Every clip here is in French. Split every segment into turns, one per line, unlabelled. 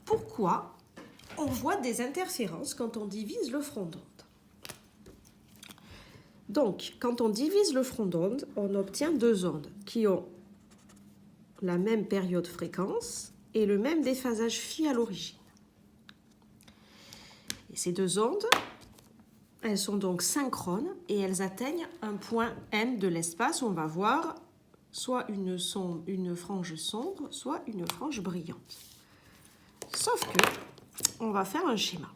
pourquoi on voit des interférences quand on divise le front d'onde. Donc, quand on divise le front d'onde, on obtient deux ondes qui ont la même période fréquence et le même déphasage phi à l'origine. Et ces deux ondes, elles sont donc synchrones et elles atteignent un point M de l'espace où on va voir soit une frange sombre, soit une frange brillante. Sauf que on va faire un schéma.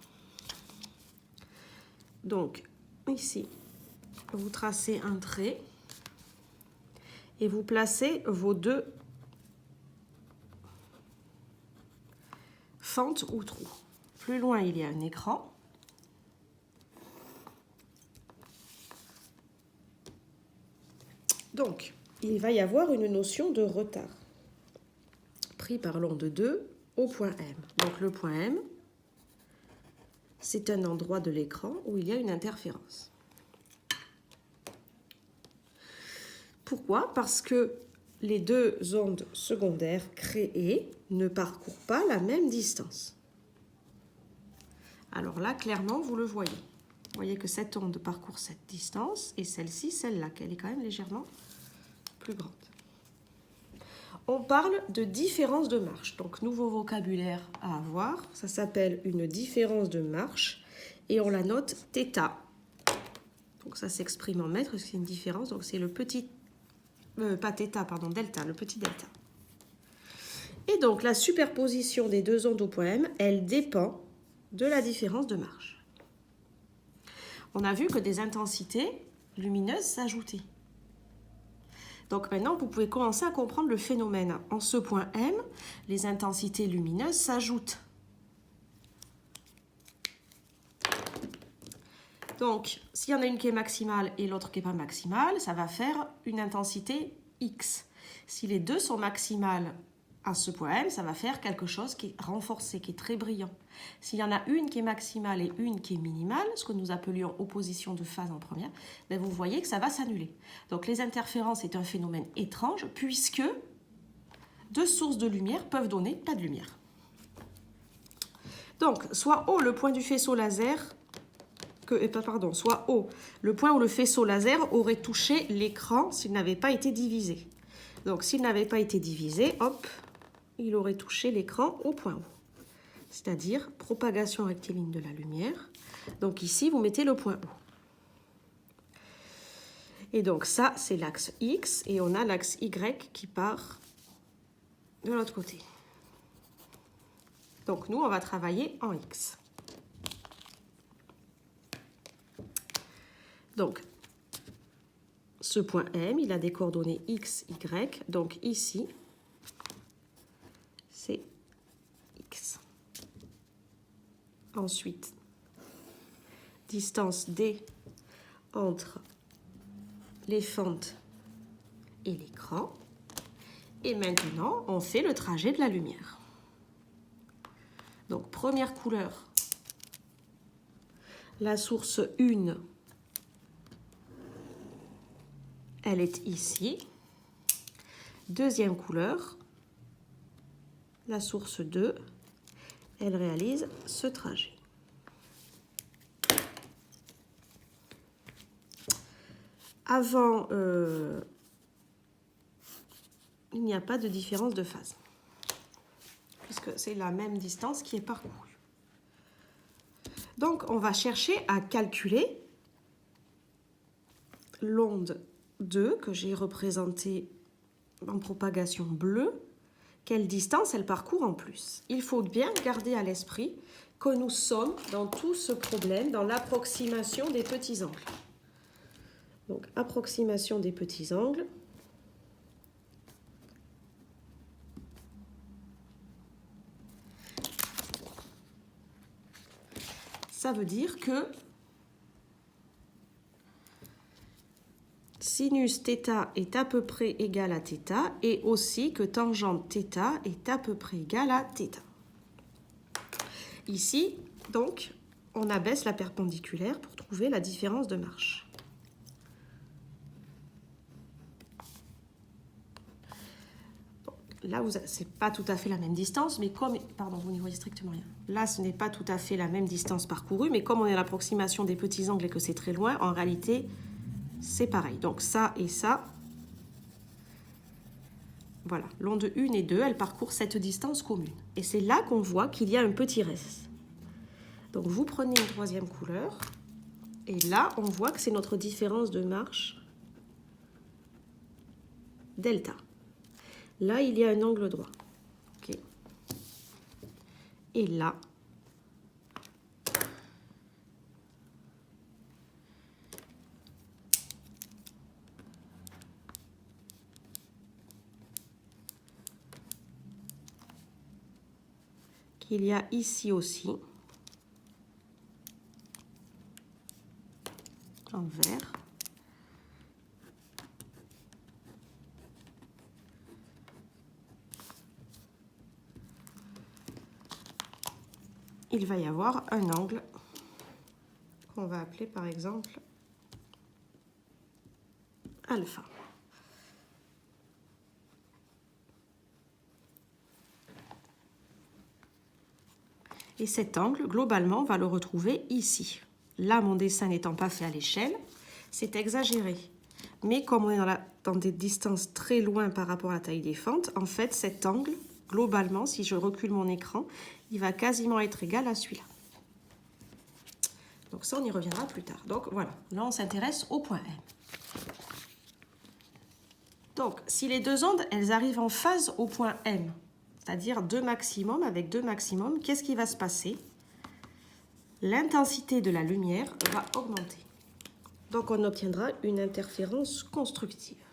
Donc, ici, vous tracez un trait et vous placez vos deux fentes ou trous. Plus loin, il y a un écran. Donc, il va y avoir une notion de retard pris par l'onde 2 au point M. Donc, le point M, c'est un endroit de l'écran où il y a une interférence. Pourquoi? Parce que les deux ondes secondaires créées ne parcourent pas la même distance. Alors là, clairement, vous le voyez. Vous voyez que cette onde parcourt cette distance et celle-ci, celle-là, qu'elle est quand même légèrement plus grande. On parle de différence de marche. Donc, nouveau vocabulaire à avoir. Ça s'appelle une différence de marche et on la note θ. Donc, ça s'exprime en mètres, c'est une différence. Donc, c'est le petit... pas θ, pardon, delta, le petit delta. Et donc, la superposition des deux ondes au point M, elle dépend de la différence de marche. On a vu que des intensités lumineuses s'ajoutaient. Donc maintenant, vous pouvez commencer à comprendre le phénomène. En ce point M, les intensités lumineuses s'ajoutent. Donc, s'il y en a une qui est maximale et l'autre qui n'est pas maximale, ça va faire une intensité X. Si les deux sont maximales à ce point M, ça va faire quelque chose qui est renforcé, qui est très brillant. S'il y en a une qui est maximale et une qui est minimale, ce que nous appelions opposition de phase en première, ben vous voyez que ça va s'annuler. Donc les interférences est un phénomène étrange puisque deux sources de lumière peuvent donner pas de lumière. Donc, soit O, le point du faisceau laser, soit O, le point où le faisceau laser aurait touché l'écran s'il n'avait pas été divisé. Donc s'il n'avait pas été divisé, hop, il aurait touché l'écran au point O. C'est-à-dire propagation rectiligne de la lumière. Donc ici, vous mettez le point O. Et donc ça, c'est l'axe X, et on a l'axe Y qui part de l'autre côté. Donc nous, on va travailler en X. Donc, ce point M, il a des coordonnées X, Y. Donc ici, c'est X. Ensuite, distance D entre les fentes et l'écran. Et maintenant, on fait le trajet de la lumière. Donc, première couleur, la source 1, elle est ici. Deuxième couleur, la source 2, elle réalise ce trajet. Avant, il n'y a pas de différence de phase, puisque c'est la même distance qui est parcourue. Donc, on va chercher à calculer l'onde 2 que j'ai représentée en propagation bleue. Quelle distance elle parcourt en plus? Il faut bien garder à l'esprit que nous sommes dans tout ce problème, dans l'approximation des petits angles. Donc, approximation des petits angles. Ça veut dire que sinus θ est à peu près égal à θ et aussi que tangente θ est à peu près égal à θ. Ici, donc, on abaisse la perpendiculaire pour trouver la différence de marche. là, c'est pas tout à fait la même distance, mais comme... Pardon, vous n'y voyez strictement rien. Là, ce n'est pas tout à fait la même distance parcourue, mais comme on est à l'approximation des petits angles et que c'est très loin, en réalité, c'est pareil. Donc ça et ça, voilà, l'onde 1 et 2, elles parcourent cette distance commune. Et c'est là qu'on voit qu'il y a un petit reste. Donc vous prenez une troisième couleur, et là, on voit que c'est notre différence de marche delta. Là, il y a un angle droit. Okay. Et là, qu'il y a ici aussi, en vert. Il va y avoir un angle qu'on va appeler par exemple alpha. Et cet angle, globalement, on va le retrouver ici. Là, mon dessin n'étant pas fait à l'échelle, c'est exagéré. Mais comme on est dans des distances très loin par rapport à la taille des fentes, en fait, cet angle, globalement, si je recule mon écran, il va quasiment être égal à celui-là. Donc ça, on y reviendra plus tard. Donc voilà, là, on s'intéresse au point M. Donc, si les deux ondes, elles arrivent en phase au point M, c'est-à-dire 2 maximum avec 2 maximum, qu'est-ce qui va se passer? L'intensité de la lumière va augmenter. Donc, on obtiendra une interférence constructive.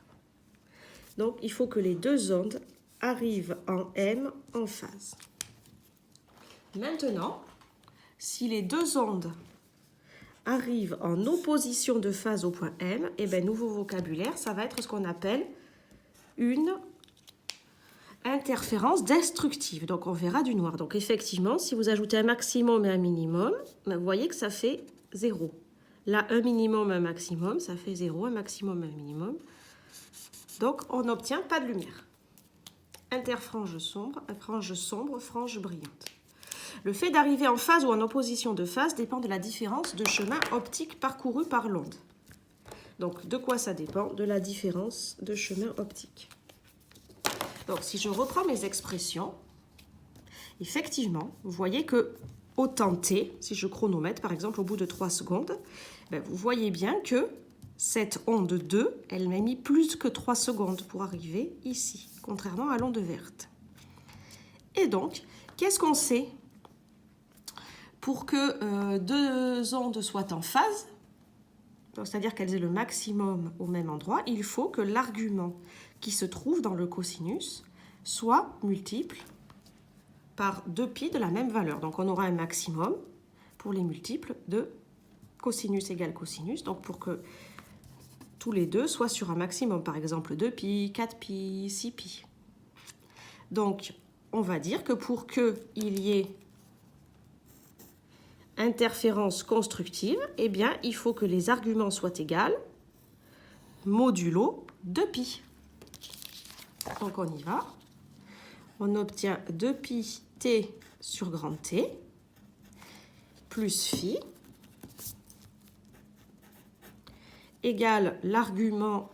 Donc, il faut que les deux ondes arrivent en M en phase. Maintenant, si les deux ondes arrivent en opposition de phase au point M, eh bien, nouveau vocabulaire, ça va être ce qu'on appelle une interférence destructive. Donc, on verra du noir. Donc, effectivement, si vous ajoutez un maximum et un minimum, vous voyez que ça fait 0. Là, un minimum, un maximum, ça fait 0, un maximum, un minimum. Donc, on n'obtient pas de lumière. Interfrange sombre, frange brillante. Le fait d'arriver en phase ou en opposition de phase dépend de la différence de chemin optique parcouru par l'onde. Donc, de quoi ça dépend? De la différence de chemin optique. Donc, si je reprends mes expressions, effectivement, vous voyez que au temps t, si je chronomètre, par exemple, au bout de 3 secondes, vous voyez bien que cette onde 2, elle m'a mis plus que 3 secondes pour arriver ici, contrairement à l'onde verte. Et donc, qu'est-ce qu'on sait? Pour que deux ondes soient en phase, c'est-à-dire qu'elles aient le maximum au même endroit, il faut que l'argument qui se trouve dans le cosinus soit multiple par 2π de la même valeur. Donc, on aura un maximum pour les multiples de cosinus égale cosinus. Donc, pour que tous les deux soient sur un maximum, par exemple 2π, 4π, 6π. Donc, on va dire que pour qu'il y ait interférence constructive, eh bien, il faut que les arguments soient égaux modulo 2π. Donc, on y va. On obtient 2π t sur grand T plus phi égale l'argument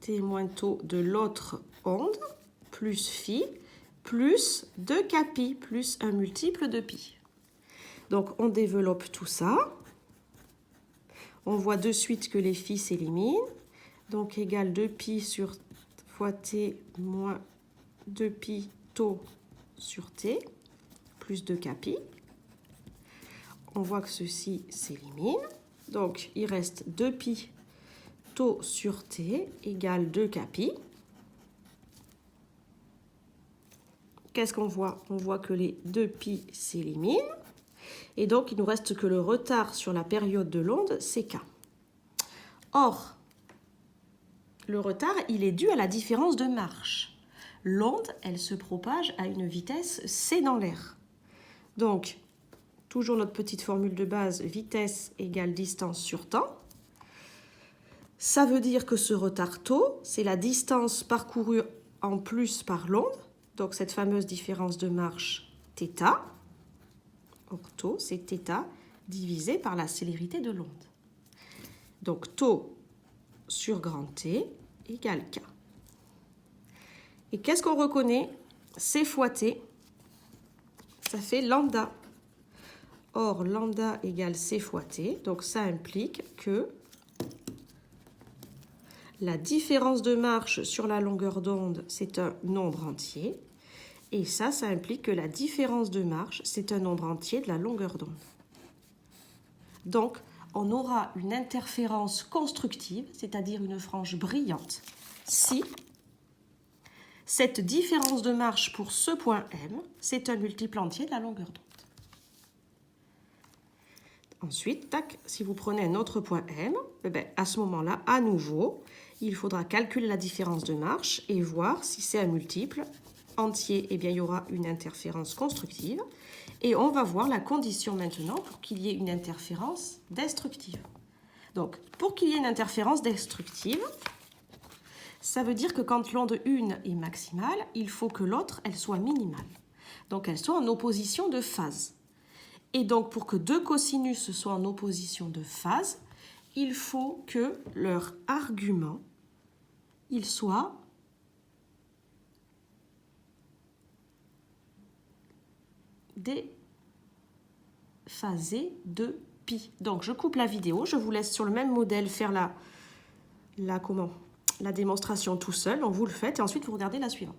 t moins tau de l'autre onde plus phi plus 2kπ plus un multiple de pi. Donc, on développe tout ça. On voit de suite que les phi s'éliminent. Donc, égale 2π sur fois t moins 2π tau sur t plus 2kπ. On voit que ceci s'élimine. Donc, il reste 2π tau sur t égale 2kπ. Qu'est-ce qu'on voit? On voit que les 2π s'éliminent. Et donc, il ne nous reste que le retard sur la période de l'onde, c'est k. Or, le retard, il est dû à la différence de marche. L'onde, elle se propage à une vitesse c dans l'air. Donc, toujours notre petite formule de base, vitesse égale distance sur temps. Ça veut dire que ce retard taux, c'est la distance parcourue en plus par l'onde, donc cette fameuse différence de marche θ. Or, taux, c'est θ divisé par la célérité de l'onde. Donc, taux sur grand T égale K. Et qu'est-ce qu'on reconnaît? C fois T, ça fait lambda. Or, lambda égale C fois T, donc ça implique que la différence de marche sur la longueur d'onde, c'est un nombre entier. Et ça implique que la différence de marche, c'est un nombre entier de la longueur d'onde. Donc, on aura une interférence constructive, c'est-à-dire une frange brillante, si cette différence de marche pour ce point M, c'est un multiple entier de la longueur d'onde. Ensuite, tac, si vous prenez un autre point M, à ce moment-là, à nouveau, il faudra calculer la différence de marche et voir si c'est un multiple entier. Eh bien, il y aura une interférence constructive. Et on va voir la condition maintenant pour qu'il y ait une interférence destructive. Donc, pour qu'il y ait une interférence destructive, ça veut dire que quand l'onde 1 est maximale, il faut que l'autre, elle soit minimale. Donc, elle soit en opposition de phase. Et donc, pour que deux cosinus soient en opposition de phase, il faut que leur argument, il soit déphasé de pi. Donc, je coupe la vidéo, je vous laisse sur le même modèle faire la démonstration tout seul. Donc, vous le faites et ensuite, vous regardez la suivante.